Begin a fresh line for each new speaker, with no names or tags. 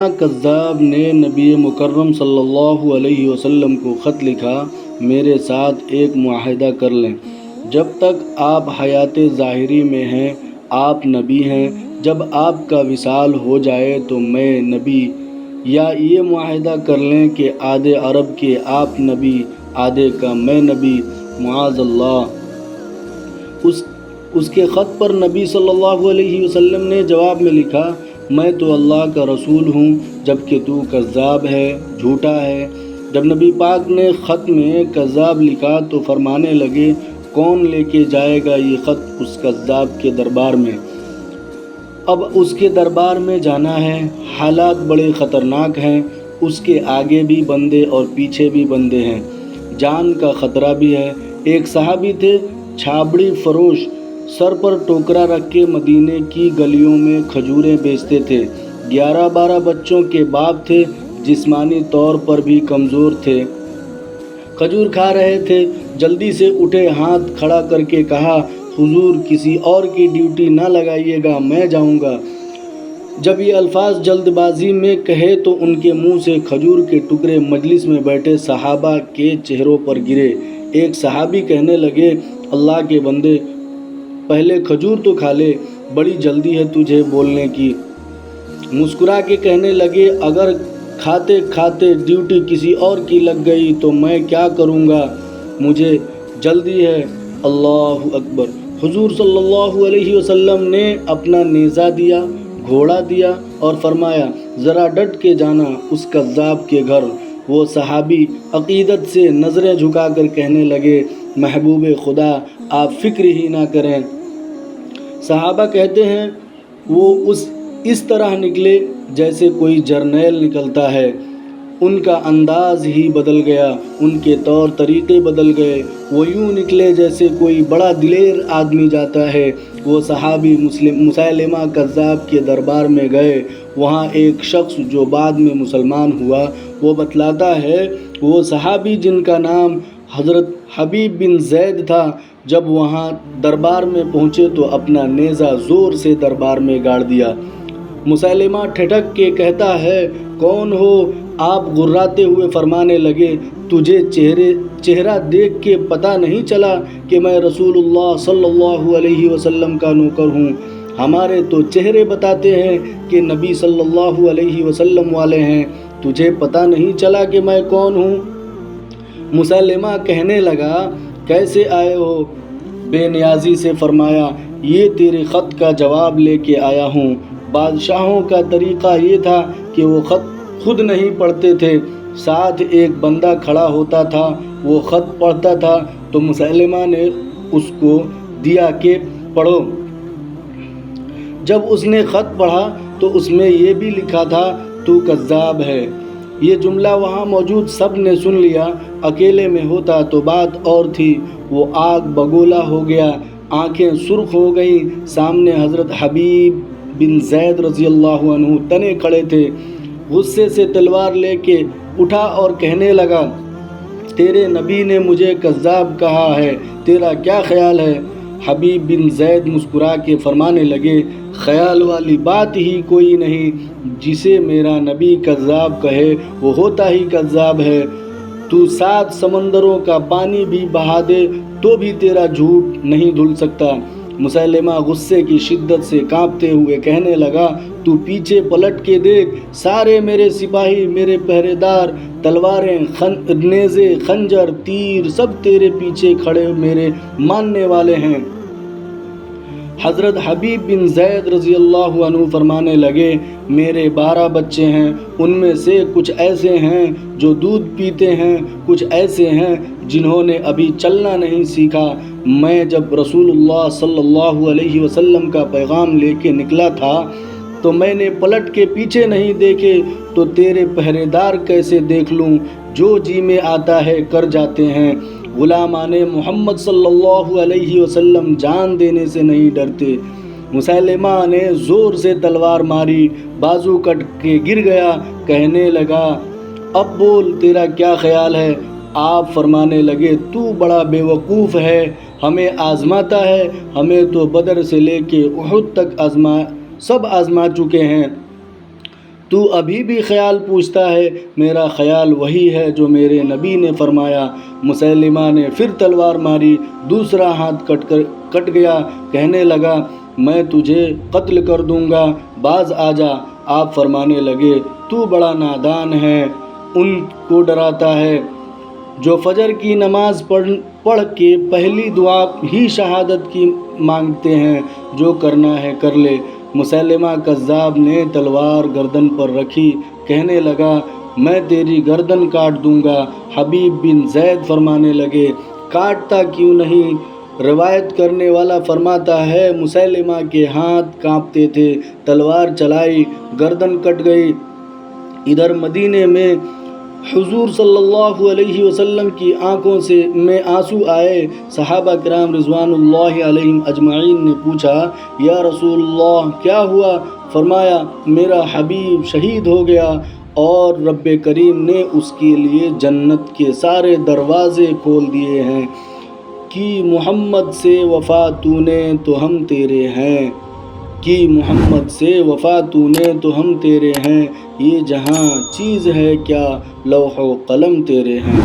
کذاب نے نبی مکرم صلی اللہ علیہ وسلم کو خط لکھا، میرے ساتھ ایک معاہدہ کر لیں، جب تک آپ حیات ظاہری میں ہیں آپ نبی ہیں، جب آپ کا وصال ہو جائے تو میں نبی، یا یہ معاہدہ کر لیں کہ آدھے عرب کے آپ نبی، آدھے کا میں نبی، معاذ اللہ۔ اس کے خط پر نبی صلی اللہ علیہ وسلم نے جواب میں لکھا، میں تو اللہ کا رسول ہوں جبکہ تو کذاب ہے، جھوٹا ہے۔ جب نبی پاک نے خط میں کذاب لکھا تو فرمانے لگے، کون لے کے جائے گا یہ خط اس کذاب کے دربار میں؟ اب اس کے دربار میں جانا ہے، حالات بڑے خطرناک ہیں، اس کے آگے بھی بندے اور پیچھے بھی بندے ہیں، جان کا خطرہ بھی ہے۔ ایک صحابی تھے، چھابڑی فروش، سر پر ٹوکرا رکھ کے مدینے کی گلیوں میں کھجوریں بیچتے تھے، 11-12 بچوں کے باپ تھے، جسمانی طور پر بھی کمزور تھے، کھجور کھا رہے تھے۔ جلدی سے اٹھے، ہاتھ کھڑا کر کے کہا، حضور کسی اور کی ڈیوٹی نہ لگائیے گا، میں جاؤں گا۔ جب یہ الفاظ جلد بازی میں کہے تو ان کے منہ سے کھجور کے ٹکڑے مجلس میں بیٹھے صحابہ کے چہروں پر گرے۔ ایک صحابی کہنے لگے، اللہ کے بندے، پہلے کھجور تو کھا لے، بڑی جلدی ہے تجھے بولنے کی۔ مسکرا کے کہنے لگے، اگر کھاتے کھاتے ڈیوٹی کسی اور کی لگ گئی تو میں کیا کروں گا، مجھے جلدی ہے۔ اللہ اکبر۔ حضور صلی اللہ علیہ وسلم نے اپنا نیزہ دیا، گھوڑا دیا اور فرمایا، ذرا ڈٹ کے جانا اس کذاب کے گھر۔ وہ صحابی عقیدت سے نظریں جھکا کر کہنے لگے، محبوب خدا آپ فکر ہی نہ کریں۔ صحابہ کہتے ہیں، وہ اس طرح نکلے جیسے کوئی جرنیل نکلتا ہے، ان کا انداز ہی بدل گیا، ان کے طور طریقے بدل گئے، وہ یوں نکلے جیسے کوئی بڑا دلیر آدمی جاتا ہے۔ وہ صحابی مسیلمہ کذاب کے دربار میں گئے، وہاں ایک شخص جو بعد میں مسلمان ہوا، وہ بتلاتا ہے، وہ صحابی جن کا نام حضرت حبیب بن زید تھا، جب وہاں دربار میں پہنچے تو اپنا نیزہ زور سے دربار میں گاڑ دیا۔ مسیلمہ ٹھٹک کے کہتا ہے، کون ہو آپ؟ غراتے ہوئے فرمانے لگے، تجھے چہرہ دیکھ کے پتہ نہیں چلا کہ میں رسول اللہ صلی اللہ علیہ وسلم کا نوکر ہوں؟ ہمارے تو چہرے بتاتے ہیں کہ نبی صلی اللہ علیہ وسلم والے ہیں، تجھے پتہ نہیں چلا کہ میں کون ہوں؟ مسیلمہ کہنے لگا، کیسے آئے ہو؟ بے نیازی سے فرمایا، یہ تیرے خط کا جواب لے کے آیا ہوں۔ بادشاہوں کا طریقہ یہ تھا کہ وہ خط خود نہیں پڑھتے تھے، ساتھ ایک بندہ کھڑا ہوتا تھا، وہ خط پڑھتا تھا تو مسیلمہ نے اس کو دیا کہ پڑھو۔ جب اس نے خط پڑھا تو اس میں یہ بھی لکھا تھا، تو کذاب ہے۔ یہ جملہ وہاں موجود سب نے سن لیا، اکیلے میں ہوتا تو بات اور تھی۔ وہ آگ بگولا ہو گیا، آنکھیں سرخ ہو گئیں۔ سامنے حضرت حبیب بن زید رضی اللہ عنہ تنے کھڑے تھے، غصے سے تلوار لے کے اٹھا اور کہنے لگا، تیرے نبی نے مجھے کذاب کہا ہے، تیرا کیا خیال ہے؟ حبیب بن زید مسکرا کے فرمانے لگے، خیال والی بات ہی کوئی نہیں، جسے میرا نبی کذاب کہے وہ ہوتا ہی کذاب ہے۔ تو 7 سمندروں کا پانی بھی بہا دے تو بھی تیرا جھوٹ نہیں دھل سکتا۔ مسیلمہ غصے کی شدت سے کانپتے ہوئے کہنے لگا، تو پیچھے پلٹ کے دیکھ، سارے میرے سپاہی، میرے پہرے دار، تلواریں، نیزے، خنجر، تیر، سب تیرے پیچھے کھڑے میرے ماننے والے ہیں۔ حضرت حبیب بن زید رضی اللہ عنہ فرمانے لگے، میرے 12 بچے ہیں، ان میں سے کچھ ایسے ہیں جو دودھ پیتے ہیں، کچھ ایسے ہیں جنہوں نے ابھی چلنا نہیں سیکھا۔ میں جب رسول اللہ صلی اللہ علیہ وسلم کا پیغام لے کے نکلا تھا تو میں نے پلٹ کے پیچھے نہیں دیکھے، تو تیرے پہرے دار کیسے دیکھ لوں؟ جو جی میں آتا ہے کر جاتے ہیں۔ غلامان محمد صلی اللہ علیہ وسلم جان دینے سے نہیں ڈرتے۔ مسیلمہ نے زور سے تلوار ماری، بازو کٹ کے گر گیا، کہنے لگا، اب بول تیرا کیا خیال ہے؟ آپ فرمانے لگے، تو بڑا بے وقوف ہے، ہمیں آزماتا ہے، ہمیں تو بدر سے لے کے احد تک سب آزما چکے ہیں، تو ابھی بھی خیال پوچھتا ہے، میرا خیال وہی ہے جو میرے نبی نے فرمایا۔ مسیلمہ نے پھر تلوار ماری، دوسرا ہاتھ کٹ گیا، کہنے لگا میں تجھے قتل کر دوں گا، باز آ جا۔ آپ فرمانے لگے تو بڑا نادان ہے، ان کو ڈراتا ہے جو فجر کی نماز پڑھ کے پہلی دعا ہی شہادت کی مانگتے ہیں، جو کرنا ہے کر لے۔ مسیلمہ کذاب نے تلوار گردن پر رکھی، کہنے لگا میں تیری گردن کاٹ دوں گا۔ حبیب بن زید فرمانے لگے کاٹتا کیوں نہیں؟ روایت کرنے والا فرماتا ہے مسیلمہ کے ہاتھ کانپتے تھے، تلوار چلائی، گردن کٹ گئی۔ ادھر مدینے میں حضور صلی اللہ علیہ وسلم کی آنکھوں میں آنسو آئے۔ صحابہ کرام رضوان اللہ علیہم اجمعین نے پوچھا یا رسول اللہ کیا ہوا؟ فرمایا میرا حبیب شہید ہو گیا اور رب کریم نے اس کے لیے جنت کے سارے دروازے کھول دیے ہیں۔ کی محمد سے وفا تو نے تو ہم تیرے ہیں، کی محمد سے وفا تو نے تو ہم تیرے ہیں، یہ جہاں چیز ہے کیا لوح و قلم تیرے ہیں۔